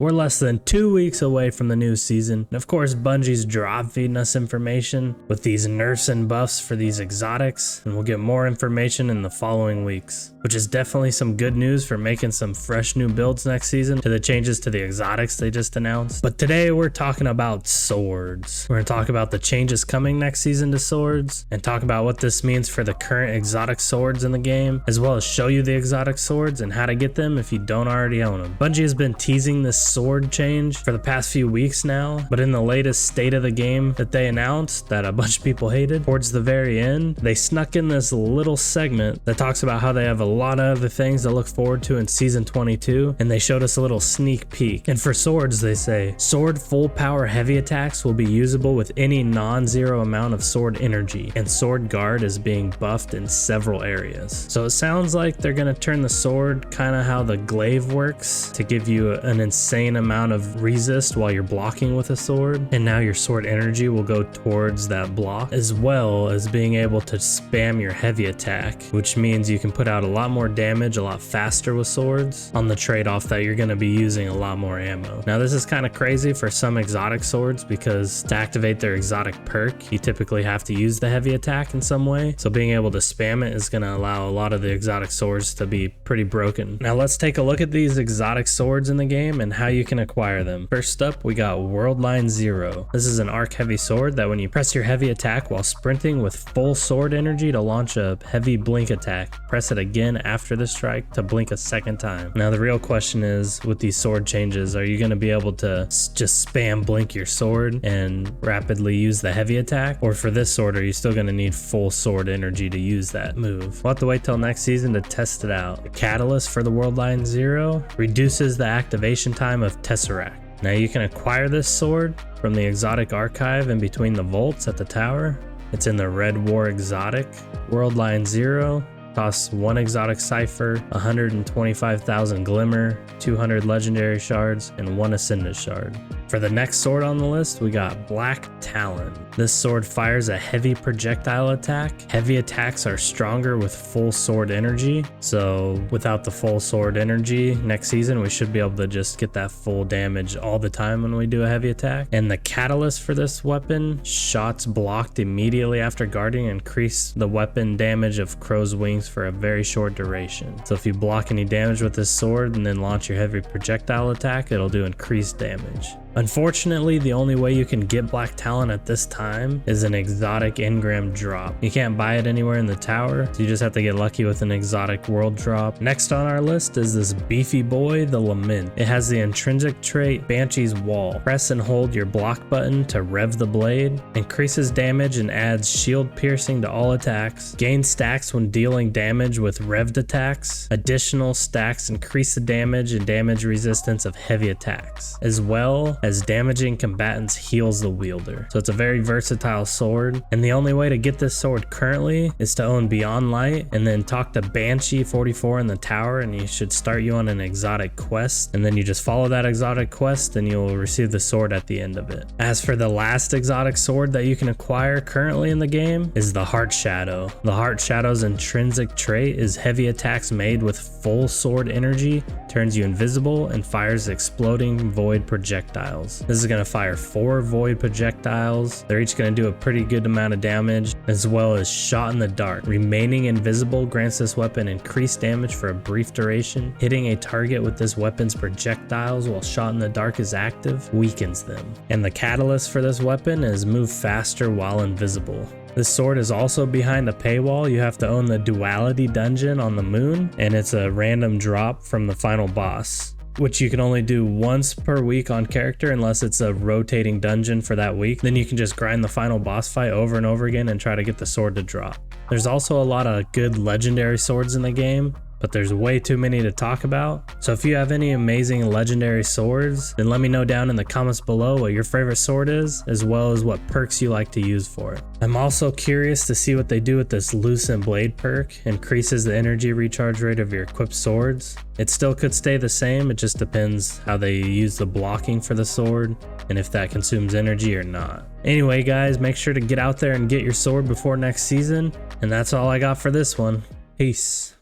We're less than 2 weeks away from the new season, and of course Bungie's drop feeding us information with these nerfs and buffs for these exotics, and we'll get more information in the following weeks, which is definitely some good news for making some fresh new builds next season to the changes to the exotics they just announced. But today we're talking about swords. We're going to talk about the changes coming next season to swords, and talk about what this means for the current exotic swords in the game, as well as show you the exotic swords and how to get them if you don't already own them. Bungie has been teasing this sword change for the past few weeks now, but in the latest state of the game that they announced that a bunch of people hated, towards the very end, they snuck in this little segment that talks about how they have a lot of other things to look forward to in season 22, and they showed us a little sneak peek. And for swords, they say, sword full power heavy attacks will be usable with any non-zero amount of sword energy, and sword guard is being buffed in several areas. So it sounds like they're gonna turn the sword kind of how the glaive works, to give you an insane amount of resist while you're blocking with a sword, and now your sword energy will go towards that block, as well as being able to spam your heavy attack, which means you can put out a lot more damage a lot faster with swords, on the trade-off that you're going to be using a lot more ammo. Now this is kind of crazy for some exotic swords, because to activate their exotic perk you typically have to use the heavy attack in some way, so being able to spam it is going to allow a lot of the exotic swords to be pretty broken. Now let's take a look at these exotic swords in the game and how you can acquire them. First up, we got Worldline 0. This is an arc heavy sword that when you press your heavy attack while sprinting with full sword energy to launch a heavy blink attack, press it again after the strike to blink a second time. Now the real question is, with these sword changes, are you going to be able to just spam blink your sword and rapidly use the heavy attack? Or for this sword, are you still going to need full sword energy to use that move? We'll have to wait till next season to test it out. The catalyst for the Worldline 0 reduces the activation time of Tesseract. Now you can acquire this sword from the exotic archive in between the vaults at the tower. It's in the Red War exotic. Worldline 0 costs 1 exotic cipher, 125,000 glimmer, 200 legendary shards, and 1 ascendant shard. For the next sword on the list, we got Black Talon. This sword fires a heavy projectile attack. Heavy attacks are stronger with full sword energy, so without the full sword energy, next season we should be able to just get that full damage all the time when we do a heavy attack. And the catalyst for this weapon, shots blocked immediately after guarding increase the weapon damage of crow's wings for a very short duration. So if you block any damage with this sword and then launch your heavy projectile attack, it'll do increased damage. Unfortunately, the only way you can get Black Talon at this time is an exotic engram drop. You can't buy it anywhere in the tower, so you just have to get lucky with an exotic world drop. Next on our list is this beefy boy, the Lament. It has the intrinsic trait Banshee's Wall. Press and hold your block button to rev the blade, increases damage and adds shield piercing to all attacks, gain stacks when dealing damage with revved attacks, additional stacks increase the damage and damage resistance of heavy attacks, as well as damaging combatants heals the wielder. So it's a very versatile sword, and the only way to get this sword currently is to own Beyond Light and then talk to Banshee 44 in the tower, and he should start you on an exotic quest, and then you just follow that exotic quest and you'll receive the sword at the end of it. As for the last exotic sword that you can acquire currently in the game is the Heart Shadow. The Heart Shadow's intrinsic trait is heavy attacks made with full sword energy, turns you invisible, and fires exploding void projectiles. This is going to fire 4 void projectiles. They're each going to do a pretty good amount of damage, as well as shot in the dark. Remaining invisible grants this weapon increased damage for a brief duration. Hitting a target with this weapon's projectiles while shot in the dark is active weakens them. And the catalyst for this weapon is move faster while invisible. This sword is also behind a paywall. You have to own the Duality dungeon on the moon, and it's a random drop from the final boss, which you can only do once per week on character unless it's a rotating dungeon for that week. Then you can just grind the final boss fight over and over again and try to get the sword to drop. There's also a lot of good legendary swords in the game, but there's way too many to talk about. So if you have any amazing legendary swords, then let me know down in the comments below what your favorite sword is, as well as what perks you like to use for it. I'm also curious to see what they do with this Lucent Blade perk. Increases the energy recharge rate of your equipped swords. It still could stay the same, it just depends how they use the blocking for the sword and if that consumes energy or not. Anyway guys, make sure to get out there and get your sword before next season, and that's all I got for this one. Peace.